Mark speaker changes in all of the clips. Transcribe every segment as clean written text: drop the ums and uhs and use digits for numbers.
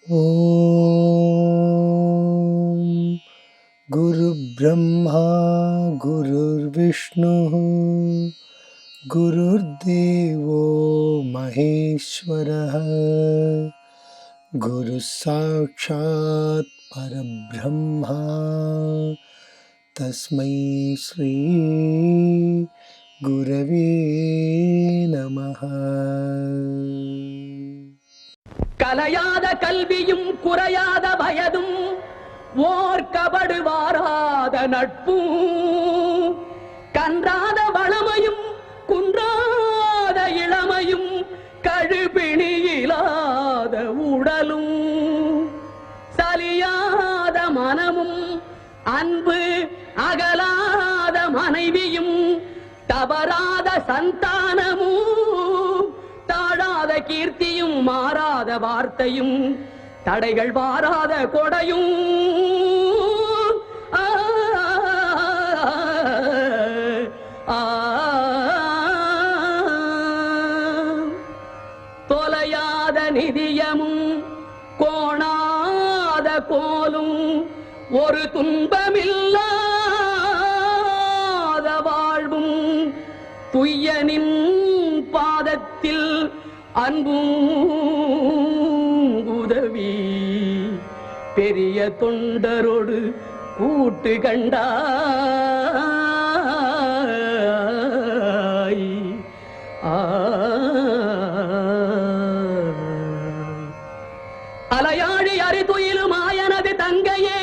Speaker 1: Om Guru Brahma Guru Vishnu Guru Devo Maheshwara Guru Sakshat Parabrahma Tasmai Shri Gurave Namaha.
Speaker 2: கலையாத கல்வியும் குறையாத வயதும் ஓர் கபடு வாராத நட்பும் கன்றாத வளமையும் குன்றாத இளமையும் கழுபிணியிலாத உடலும் சலியாத மனமும் அன்பு அகலாத மனைவியும் தவறாத சந்தானமும் தாழாத கீர்த்தியும் மாறாத வார்த்தையும் தடைகள் வாராத கொடையும் தொலையாத நிதியமும் கோணாத கோலும் ஒரு துன்பமில்லாத வாழ்வும் துய்யனின் பாதத்தில் அன்பும் உதவி பெரிய தொண்டரோடு கூட்டு கண்டாய். அலையாழி அறிதுயிலும் ஆயனது தங்கையே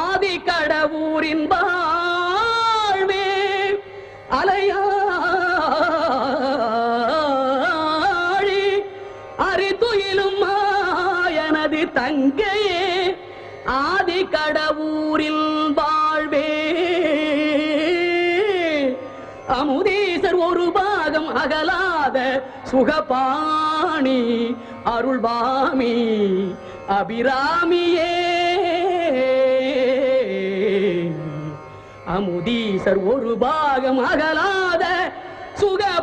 Speaker 2: ஆதி கடவுரின் வாழ்வே அலையாழி அறிதுயிலும் ஆயனது தங்கையே ஆதி கடவுரில் வாழ்வே அமுதீசர் ஒரு பாகம் அகலாத சுகபாணி அருள்பாமி அபிராமியே அமுதீசர் ஒரு பாகம் அகலாத சுகபாணி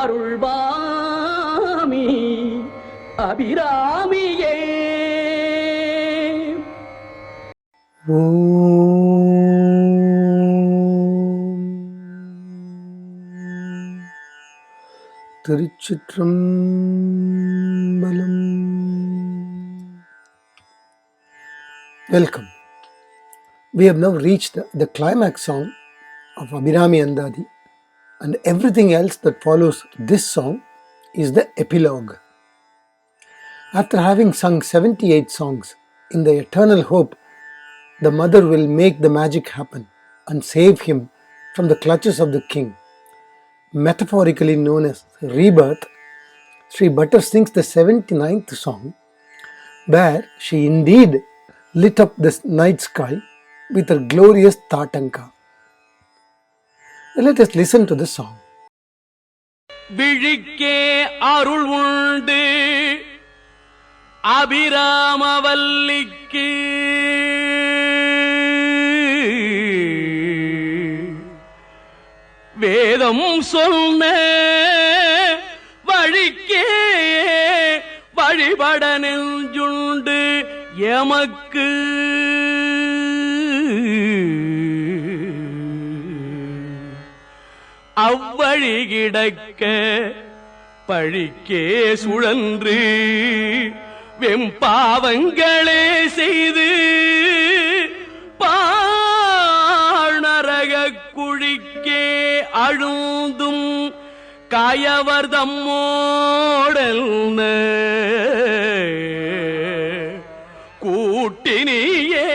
Speaker 2: அருள்பாமி அபிராமியே.
Speaker 1: திருச்சிற்றம்பலம். Welcome. We have now reached the climax song of Abhiraami Andhaadhi, and everything else that follows this song is the epilogue. After having sung 78 songs in the eternal hope the mother will make the magic happen and save him from the clutches of the king, metaphorically known as rebirth, Sri Bhatter sings the 79th song, where she indeed lit up the night sky with her glorious Tatanka. Let us listen to the song.
Speaker 2: விழிக்கே அருள் உண்டு அபிராமவல்லிக்கு வேதம் சொன்ன வழிக்கே வழிபட நெஞ்சுண்டு எமக்கு அவ்வழி கிடக்க பழிக்கே சுழன்று வெம்பாவங்களே செய்து நரக குழிக்கே அழுந்தும் கயவர் தம்மோடல் கூட்டினியே.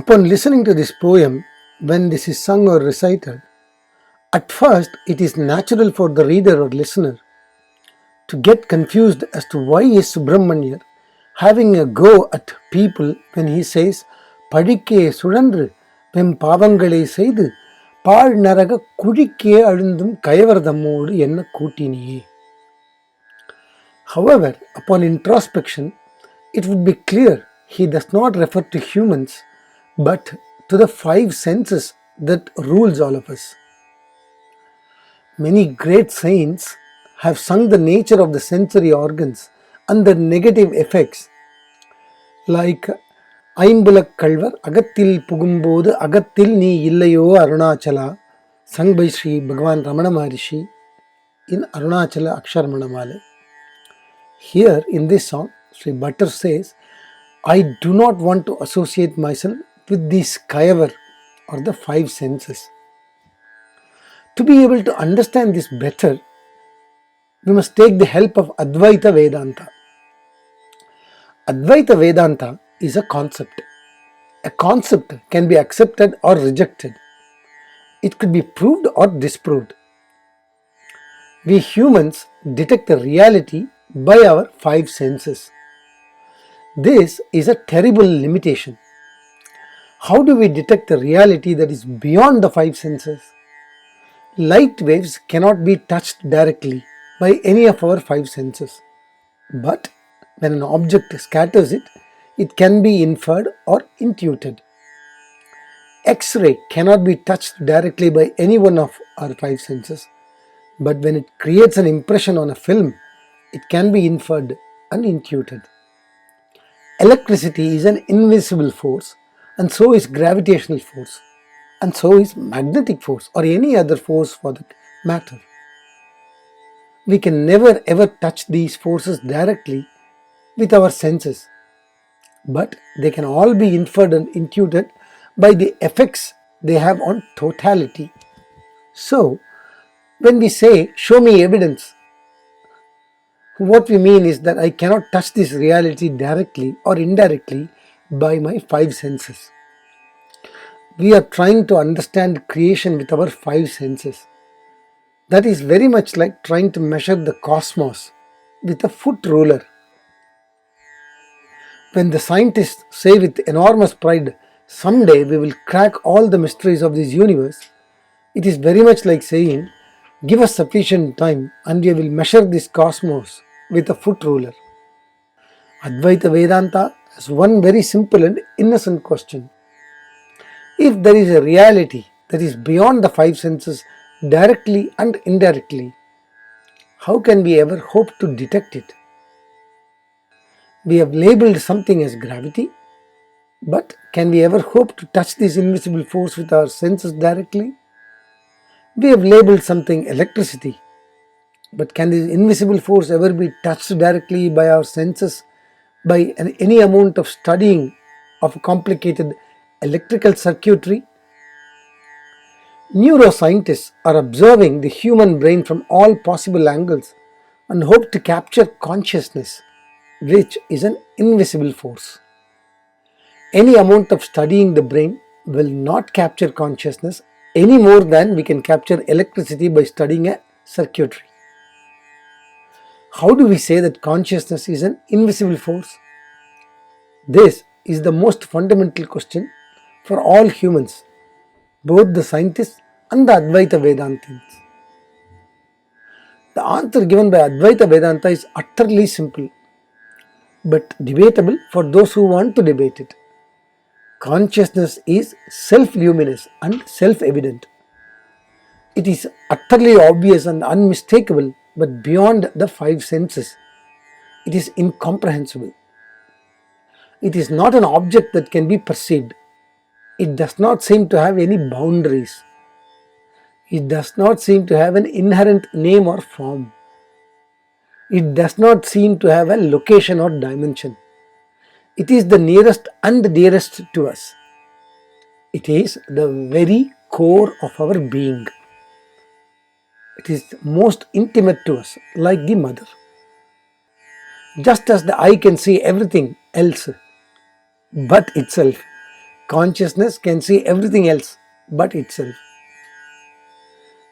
Speaker 1: Upon listening to this poem, when this is sung or recited, at first it is natural for the reader or listener to get confused as to why is Subramanya having a go at people when he says Padikke Surandru Vem Pavangale Seidu Paal Naraga Kudikke Adundum Kayavardammodu Enna Kootiniye. However, upon introspection, it would be clear he does not refer to humans but to the five senses that rules all of us. Many great saints have sung the nature of the sensory organs and their negative effects, like Aimbulak Kalvar, Agatil Pugumbodu, Agatil Ni Illayo Arunachala, sung by Sri Bhagavan Ramana Maharishi in Arunachala Aksharamana. Here in this song, Sri Bhattar says, I do not want to associate myself with these kayavara or the five senses. To be able to understand this better, we must take the help of Advaita Vedanta. Advaita Vedanta is a concept. A concept can be accepted or rejected. It could be proved or disproved. We humans detect the reality by our five senses. This is a terrible limitation. How do we detect the reality that is beyond the five senses? Light waves cannot be touched directly by any of our five senses. But when an object scatters it, it can be inferred or intuited. X-ray cannot be touched directly by any one of our five senses. But when it creates an impression on a film, it can be inferred and intuited. Electricity is an invisible force, and so is gravitational force, and so is magnetic force or any other force for that matter. We can never ever touch these forces directly with our senses, but they can all be inferred and intuited by the effects they have on totality. So, when we say, show me evidence, what we mean is that I cannot touch this reality directly or indirectly by my five senses. We are trying to understand creation with our five senses. That is very much like trying to measure the cosmos with a foot ruler. When the scientists say with enormous pride, someday we will crack all the mysteries of this universe, it is very much like saying, give us sufficient time and we will measure this cosmos with a foot ruler. Advaita Vedanta has one very simple and innocent question. If there is a reality that is beyond the five senses directly and indirectly, how can we ever hope to detect it? We have labeled something as gravity, but can we ever hope to touch this invisible force with our senses directly? We have labeled something electricity, but can this invisible force ever be touched directly by our senses by any amount of studying of complicated electrical circuitry? Neuroscientists are observing the human brain from all possible angles and hope to capture consciousness, which is an invisible force. Any amount of studying the brain will not capture consciousness any more than we can capture electricity by studying a circuitry. How do we say that consciousness is an invisible force? This is the most fundamental question for all humans, both the scientists and the Advaita Vedantins. The answer given by Advaita Vedanta is utterly simple, but debatable for those who want to debate it. Consciousness is self-luminous and self-evident. It is utterly obvious and unmistakable, but beyond the five senses. It is incomprehensible. It is not an object that can be perceived. It does not seem to have any boundaries. It does not seem to have an inherent name or form. It does not seem to have a location or dimension. It is the nearest and dearest to us. It is the very core of our being. It is most intimate to us, like the mother. Just as the eye can see everything else but itself, consciousness can see everything else but itself.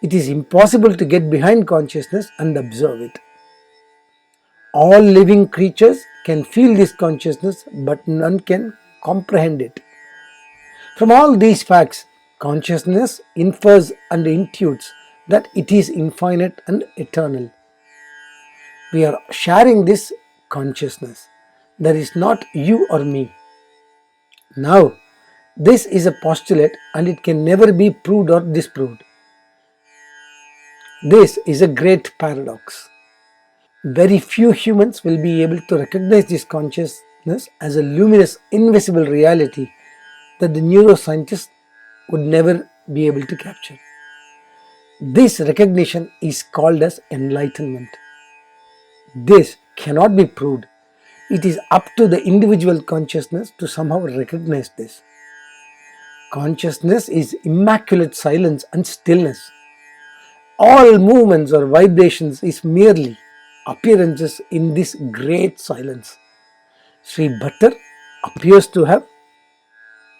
Speaker 1: It is impossible to get behind consciousness and observe it. All living creatures can feel this consciousness, but none can comprehend it. From all these facts, consciousness infers and intuits that it is infinite and eternal. We are sharing this consciousness. There is not you or me. Now, this is a postulate and it can never be proved or disproved. This is a great paradox. Very few humans will be able to recognize this consciousness as a luminous, invisible reality that the neuroscientists would never be able to capture. This recognition is called as enlightenment. This cannot be proved. It is up to the individual consciousness to somehow recognize this. Consciousness is immaculate silence and stillness. All movements or vibrations is merely appearances in this great silence. Sri Bhattar appears to have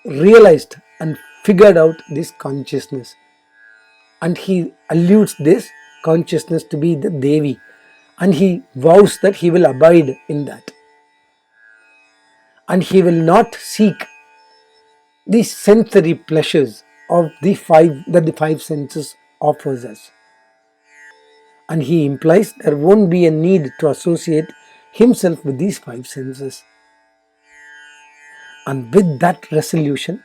Speaker 1: realized and figured out this consciousness, and he alludes this consciousness to be the Devi, and he vows that he will abide in that, and he will not seek the sensory pleasures of the five senses offers us. And he implies there won't be a need to associate himself with these five senses. And with that resolution,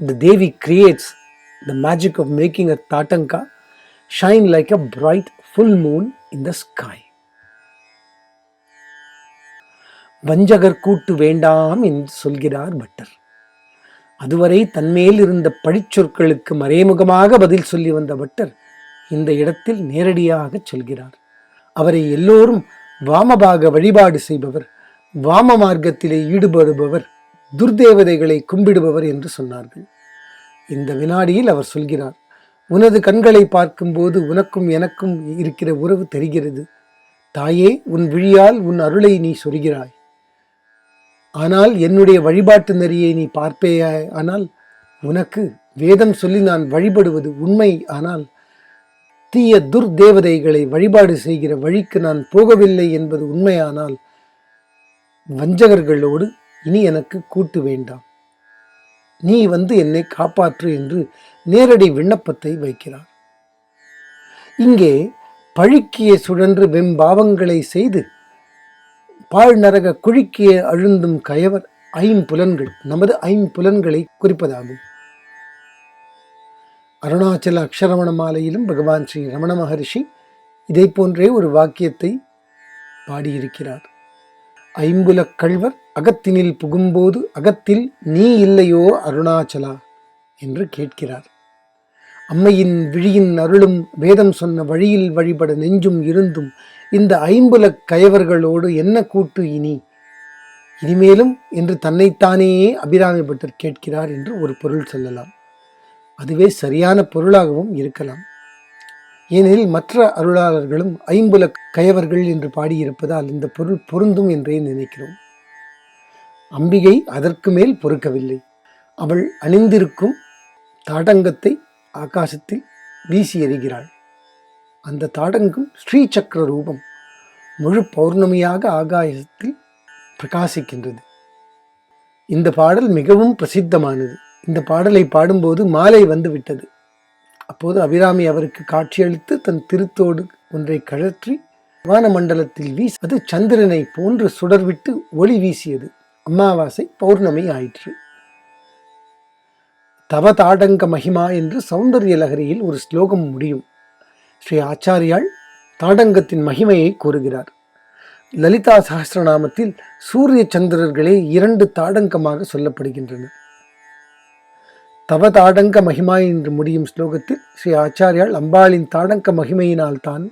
Speaker 1: the Devi creates the magic of making a tatanka shine like a bright full moon in the sky. வஞ்சகர் கூட்டு வேண்டாம் என்று சொல்கிறார் butter. அதுவரை தன்மேல் இருந்த பழிச்சொற்களுக்கு மறைமுகமாக பதில் சொல்லி வந்த பட்டர் இந்த இடத்தில் நேரடியாக சொல்கிறார். அவரை எல்லோரும் வாமபாக வழிபாடு செய்பவர், வாம மார்க்கத்திலே ஈடுபடுபவர், துர்தேவதைகளை கும்பிடுபவர் என்று சொன்னார்கள். இந்த வினாடியில் அவர் சொல்கிறார், உனது கண்களை பார்க்கும்போது உனக்கும் எனக்கும் இருக்கிற உறவு தெரிகிறது. தாயே, உன் விழியால் உன் அருளை நீ சொரிகிறாய். ஆனால் என்னுடைய வழிபாட்டு நெறியை நீ பார்ப்பேயாய். ஆனால் உனக்கு வேதம் சொல்லி நான் வழிபடுவது உண்மை. ஆனால் தீய துர்தேவதைகளை வழிபாடு செய்கிற வழிக்கு நான் போகவில்லை என்பது உண்மையானால் வஞ்சகர்களோடு இனி எனக்கு கூட்டு வேண்டாம். நீ வந்து என்னை காப்பாற்று என்று நேரடி விண்ணப்பத்தை வைக்கிறார். இங்கே பழிக்கிய சுழன்று வெம்பாவங்களை செய்து பாழ்நரக குழிக்கிய அழுந்தும் கயவர் ஐம்புலன்கள், நமது ஐம்புலன்களை குறிப்பதாகும். அருணாச்சல அக்ஷரமண மாலையிலும் பகவான் ஸ்ரீ ரமண மகரிஷி இதை போன்றே ஒரு வாக்கியத்தை பாடியிருக்கிறார். ஐம்புலக் கள்வர் அகத்தினில் புகும்போது அகத்தில் நீ இல்லையோ அருணாச்சலா என்று கேட்கிறார். அம்மையின் விழியின் அருளும் வேதம் சொன்ன வழியில் வழிபட நெஞ்சும் இருந்தும் இந்த ஐம்புலக் கயவர்களோடு என்ன கூட்டு இனிமேலும் என்று தன்னைத்தானே அபிராமி பட்டர் கேட்கிறார் என்று ஒரு பொருள் சொல்லலாம். அதுவே சரியான பொருளாகவும் இருக்கலாம். ஏனெனில் மற்ற அருளாளர்களும் ஐம்புலக் கயவர்கள் என்று பாடியிருப்பதால் இந்த பொருள் பொருந்தும் என்றே நினைக்கிறோம். அம்பிகை அதற்கு மேல் பொறுக்கவில்லை. அவள் அணிந்திருக்கும் தாடங்கத்தை ஆகாசத்தில் வீசி எறிகிறாள். அந்த தாடங்கம் ஸ்ரீ சக்கர ரூபம் முழு பௌர்ணமியாக ஆகாசத்தில் பிரகாசிக்கின்றது. இந்த பாடல் மிகவும் பிரசித்தமானது. இந்த பாடலை பாடும்போது மாலை வந்து விட்டது. அப்போது அபிராமி அவருக்கு காட்சியளித்து தன் திருத்தோடு ஒன்றை கழற்றி வானமண்டலத்தில் வீசி அது சந்திரனை போன்று சுடர்விட்டு ஒளி வீசியது. அமாவாசை பௌர்ணமி ஆயிற்று. தவ தாடங்க மகிமா என்று சௌந்தர்ய லகரியில் ஒரு ஸ்லோகம் முடியும். ஸ்ரீ ஆச்சாரியால் தாடங்கத்தின் மகிமையை கூறுகிறார். லலிதா சஹஸ்ரநாமத்தில் சூரிய சந்திரர்களே 2 தாடங்கமாக சொல்லப்படுகின்றனர். தவ தாடங்க மகிமா என்று முடியும் ஸ்லோகத்தில் ஸ்ரீ ஆச்சாரியால் அம்பாளின் தாடங்க மகிமையினால் தான்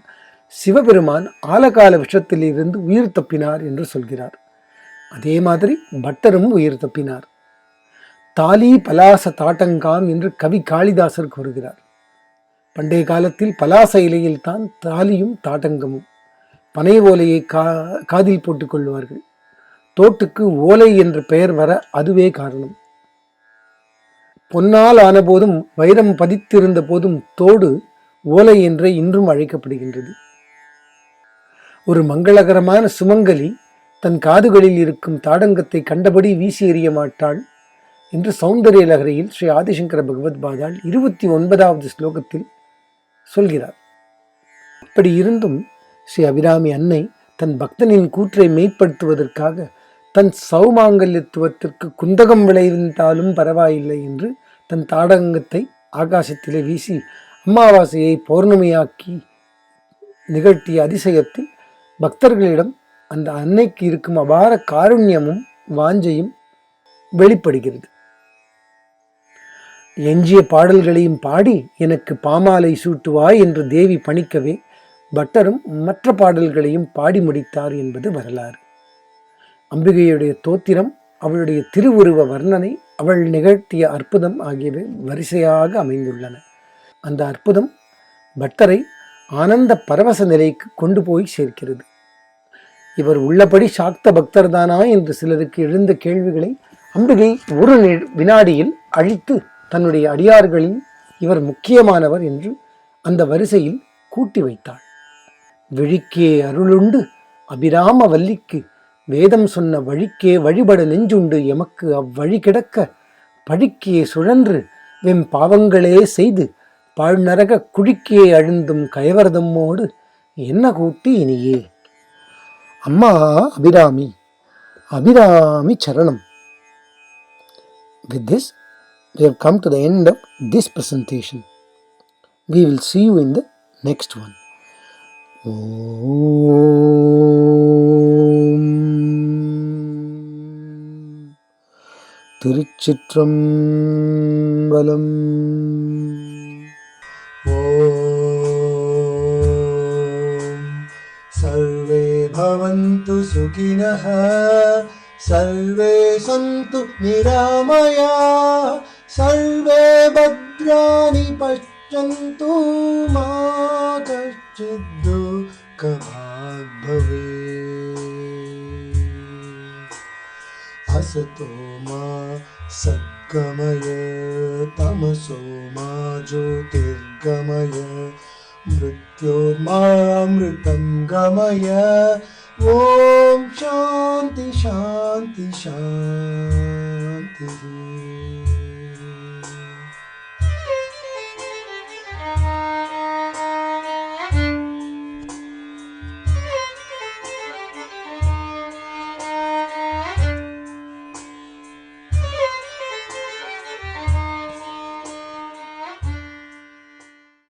Speaker 1: சிவபெருமான் ஆலகால விஷத்தில் இருந்து உயிர் தப்பினார் என்று சொல்கிறார். அதே மாதிரி பட்டரும் உயிர் தப்பினார். தாலி பலாச தாட்டங்காம் என்று கவி காளிதாசர் கூறுகிறார். பண்டைய காலத்தில் பலாச இலையில் தான் தாலியும் தாட்டங்கமும். பனை ஓலையை காதில் போட்டுக் கொள்வார்கள். தோட்டுக்கு ஓலை என்ற பெயர் வர அதுவே காரணம். பொன்னால் ஆன போதும் வைரம் பதித்திருந்த போதும் தோடு ஓலை என்றே இன்றும் அழைக்கப்படுகின்றது. ஒரு மங்களகரமான சுமங்கலி தன் காதுகளில் இருக்கும் தாடங்கத்தை கண்டபடி வீசி எறிய மாட்டாள் என்று சௌந்தர்ய லகரியில் ஸ்ரீ ஆதிசங்கர பகவத் பாதாள் 29வது ஸ்லோகத்தில் சொல்கிறார். அப்படி இருந்தும் ஸ்ரீ அபிராமி அன்னை தன் பக்தனின் கூற்றை மெய்ப்படுத்துவதற்காக தன் சௌமாங்கல்யத்துவத்திற்கு குந்தகம் விளைவித்தாலும் பரவாயில்லை என்று தன் தாடங்கத்தை ஆகாசத்திலே வீசி அமாவாசையை பௌர்ணமியாக்கி நிகழ்த்திய அதிசயத்தில் பக்தர்களிடம் அந்த அன்னைக்கு இருக்கும் அபார காருண்யமும் வாஞ்சையும் வெளிப்படுகிறது. எஞ்சிய பாடல்களையும் பாடி எனக்கு பாமாலை சூட்டுவாய் என்று தேவி பணிக்கவே பட்டரும் மற்ற பாடல்களையும் பாடி முடித்தார் என்பது வரலாறு. அம்பிகையுடைய தோத்திரம், அவளுடைய திருவுருவ வர்ணனை, அவள் நிகழ்த்திய அற்புதம் ஆகியவை வரிசையாக அமைந்துள்ளன. அந்த அற்புதம் பட்டரை ஆனந்த பரவச நிலைக்கு கொண்டு போய் சேர்க்கிறது. இவர் உள்ளபடி சாக்த பக்தர் தானா என்று சிலருக்கு எழுந்த கேள்விகளை அம்பிகை ஒரு வினாடியில் அழித்து தன்னுடைய அடியார்களில் இவர் முக்கியமானவர் என்று அந்த வரிசையில் கூட்டி வைத்தாள். விழிக்கே அருளுண்டு அபிராம வல்லிக்கு வேதம் சொன்ன வழிக்கே வழிபட நெஞ்சுண்டு எமக்கு அவ்வழி கிடக்க பழிக்கே சுழன்று வெம் பாவங்களே செய்து பாழ்நரக குழிக்கே அழுந்தும் கயவரதம்மோடு என்ன கூட்டி இனியே. அம்மா அபிராமி, அபிராமி சரணம். With this, we have come to the end of this presentation. We will see you in the next one. ஓம் திருச்சிற்றம்பலம். ஓம் சர்வே பவந்து சுகினஹ सर्वे सन्तु निरामया सर्वे भद्राणि पश्यन्तु मा कश्चित् दुःखभाग् भवेत्. असतो मा सद्गमय तमसो मा ज्योतिर्गमय मृत्योर्मामृतं गमय. ओम शांति शांति शांति.